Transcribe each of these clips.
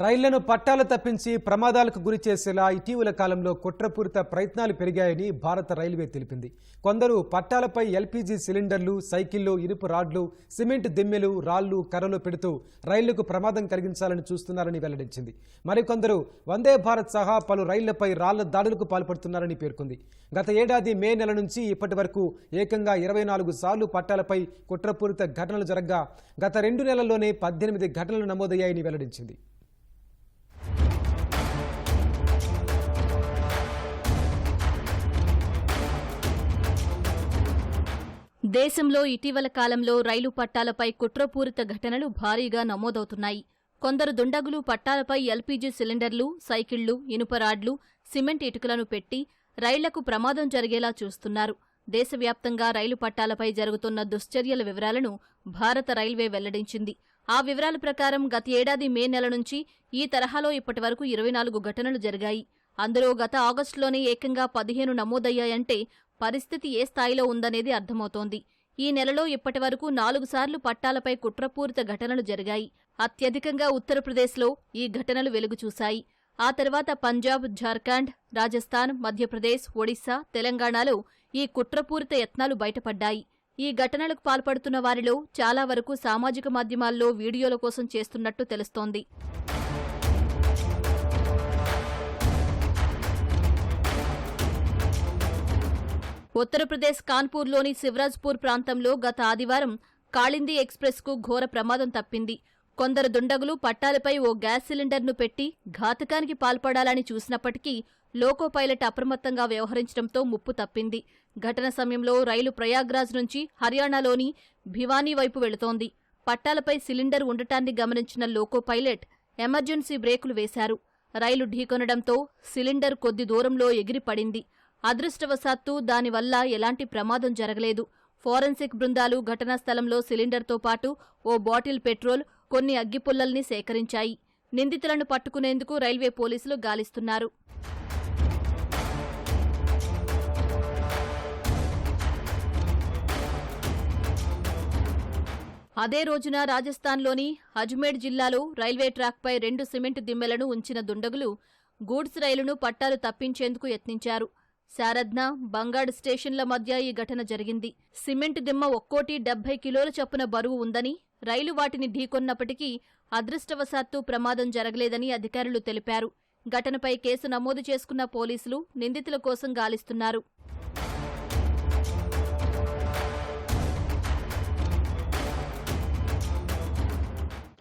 రైళ్లను పట్టాలు తప్పించి ప్రమాదాలకు గురి చేసేలా ఇటీవల కాలంలో కుట్రపూరిత ప్రయత్నాలు పెరిగాయని భారత రైల్వే తెలిపింది. కొందరు పట్టాలపై ఎల్పీజీ సిలిండర్లు, సైకిళ్లు, ఇనుప రాడ్లు, సిమెంట్ దిమ్మెలు, రాళ్లు, కర్రలు పెడుతూ రైళ్లకు ప్రమాదం కలిగించాలని చూస్తున్నారని వెల్లడించింది. మరికొందరు వందే భారత్ సహా పలు రైళ్లపై రాళ్ల దాడులకు పాల్పడుతున్నారని పేర్కొంది. గత ఏడాది మే నెల నుంచి ఇప్పటి వరకు ఏకంగా 24 సార్లు పట్టాలపై కుట్రపూరిత ఘటనలు జరగ్గా గత 2 నెలల్లోనే 18 ఘటనలు నమోదయ్యాయని వెల్లడించింది. దేశంలో ఇటీవల కాలంలో రైలు పట్టాలపై కుట్రపూరిత ఘటనలు భారీగా నమోదవుతున్నాయి. కొందరు దుండగులు పట్టాలపై ఎల్పీజీ సిలిండర్లు, సైకిళ్లు, ఇనుప రాడ్లు, సిమెంట్ ఇటుకలను పెట్టి రైళ్లకు ప్రమాదం జరిగేలా చూస్తున్నారు. దేశవ్యాప్తంగా రైలు పట్టాలపై జరుగుతున్న దుశ్చర్యల వివరాలను భారత రైల్వే వెల్లడించింది. ఆ వివరాల ప్రకారం గత ఏడాది మే నెల నుంచి ఈ తరహాలో ఇప్పటివరకు 24 ఘటనలు జరిగాయి. అందులో గత ఆగస్టులోనే ఏకంగా 15 నమోదయ్యాయంటే పరిస్థితి ఏ స్థాయిలో ఉందనేది అర్థమవుతోంది. ఈ నెలలో ఇప్పటివరకు 4 సార్లు పట్టాలపై కుట్రపూరిత ఘటనలు జరిగాయి. అత్యధికంగా ఉత్తరప్రదేశ్లో ఈ ఘటనలు వెలుగుచూశాయి. ఆ తర్వాత పంజాబ్, ఝార్ఖండ్, రాజస్థాన్, మధ్యప్రదేశ్, ఒడిశా, తెలంగాణలో ఈ కుట్రపూరిత యత్నాలు బయటపడ్డాయి. ఈ ఘటనలకు పాల్పడుతున్న వారిలో చాలా వరకు సామాజిక మాధ్యమాల్లో వీడియోల కోసం చేస్తున్నట్టు తెలుస్తోంది. ఉత్తరప్రదేశ్ కాన్పూర్లోని శివరాజ్పూర్ ప్రాంతంలో గత ఆదివారం కాళిందీ ఎక్స్ప్రెస్కు ఘోర ప్రమాదం తప్పింది. కొందరు దుండగులు పట్టాలపై ఓ గ్యాస్ సిలిండర్ను పెట్టి ఘాతకానికి పాల్పడాలని చూసినప్పటికీ లోకో పైలట్ అప్రమత్తంగా వ్యవహరించడంతో ముప్పు తప్పింది. ఘటన సమయంలో రైలు ప్రయాగ్రాజ్ నుంచి హర్యానాలోని భివానీ వైపు వెళుతోంది. పట్టాలపై సిలిండర్ ఉండటాన్ని గమనించిన లోకో పైలట్ ఎమర్జెన్సీ బ్రేకులు వేశారు. రైలు ఢీకొనడంతో సిలిండర్ కొద్ది దూరంలో ఎగిరిపడింది. అదృష్టవశాత్తు దానివల్ల ఎలాంటి ప్రమాదం జరగలేదు. ఫోరెన్సిక్ బృందాలు ఘటనా స్థలంలో సిలిండర్తో పాటు ఓ బాటిల్ పెట్రోల్, కొన్ని అగ్గిపుల్లల్ని సేకరించాయి. నిందితులను పట్టుకునేందుకు రైల్వే పోలీసులు గాలిస్తున్నారు. అదే రోజున రాజస్థాన్లోని అజ్మేర్ జిల్లాలో రైల్వే ట్రాక్పై 2 సిమెంట్ దిమ్మెలను ఉంచిన దుండగులు గూడ్స్ రైలును పట్టాలు తప్పించేందుకు యత్నించారు. శారద్న, బంగాడ్ స్టేషన్ల మధ్య ఈ ఘటన జరిగింది. సిమెంట్ దిమ్మ ఒక్కోటి 70 కిలోల చొప్పున బరువు ఉందని, రైలు వాటిని ఢీకొన్నప్పటికీ అదృష్టవశాత్తు ప్రమాదం జరగలేదని అధికారులు తెలిపారు. ఘటనపై కేసు నమోదు చేసుకున్న పోలీసులు నిందితుల కోసం గాలిస్తున్నారు.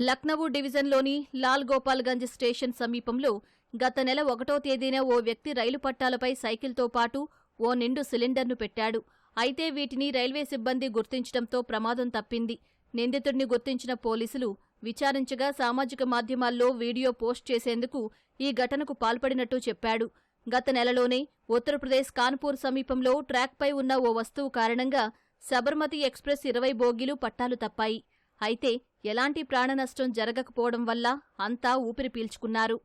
లక్నవూ డివిజన్లోని లాల్ గోపాల్గంజ్ స్టేషన్ సమీపంలో గత నెల 1వ తేదీన ఓ వ్యక్తి రైలు పట్టాలపై సైకిల్తో పాటు ఓ నిండు సిలిండర్ను పెట్టాడు. అయితే వీటిని రైల్వే సిబ్బంది గుర్తించడంతో ప్రమాదం తప్పింది. నిందితుడిని గుర్తించిన పోలీసులు విచారించగా సామాజిక మాధ్యమాల్లో వీడియో పోస్ట్ చేసేందుకు ఈ ఘటనకు పాల్పడినట్టు చెప్పాడు. గత నెలలోనే ఉత్తరప్రదేశ్ కాన్పూర్ సమీపంలో ట్రాక్పై ఉన్న ఓ వస్తువు కారణంగా సబర్మతి ఎక్స్ప్రెస్ 20 బోగీలు పట్టాలు తప్పాయి. అయితే ఎలాంటి ప్రాణనష్టం జరగకపోవడం వల్ల అంతా ఊపిరి పీల్చుకున్నారు.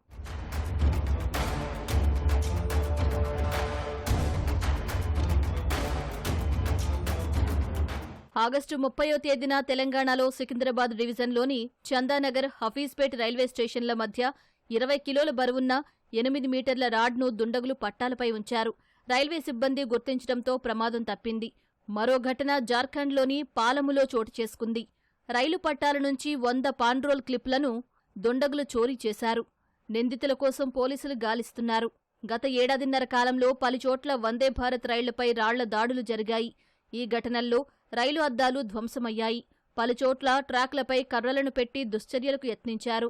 ఆగస్టు 30వ తేదీన తెలంగాణలో సికింద్రాబాద్ డివిజన్లోని చందానగర్, హఫీజ్పేట్ రైల్వే స్టేషన్ల మధ్య 20 కిలోల బరువున్న 8 మీటర్ల రాడ్ను దుండగులు పట్టాలపై ఉంచారు. రైల్వే సిబ్బంది గుర్తించడంతో ప్రమాదం తప్పింది. మరో ఘటన జార్ఖండ్లోని పాలములో చోటు చేసుకుంది. రైలు పట్టాల నుంచి 100 పాండ్రోల్ క్లిప్లను దుండగులు చోరీ చేశారు. నిందితుల కోసం పోలీసులు గాలిస్తున్నారు. గత ఏడాదిన్నర కాలంలో పలుచోట్ల వందే భారత్ రైళ్లపై రాళ్ల దాడులు జరిగాయి. ఈ ఘటనల్లో రైలు అద్దాలు ధ్వంసమయ్యాయి. పలుచోట్ల ట్రాక్లపై కర్రలను పెట్టి దుశ్చర్యలకు యత్నించారు.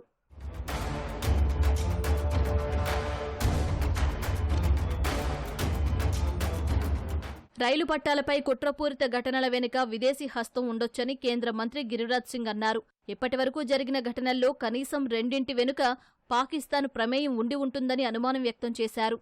రైలు పట్టాలపై కుట్రపూరిత ఘటనల వెనుక విదేశీ హస్తం ఉండొచ్చని కేంద్ర మంత్రి గిరిరాజ్ సింగ్ అన్నారు. ఇప్పటివరకు జరిగిన ఘటనల్లో కనీసం 2 వెనుక పాకిస్తాన్ ప్రమేయం ఉండి ఉంటుందని అనుమానం వ్యక్తం చేశారు.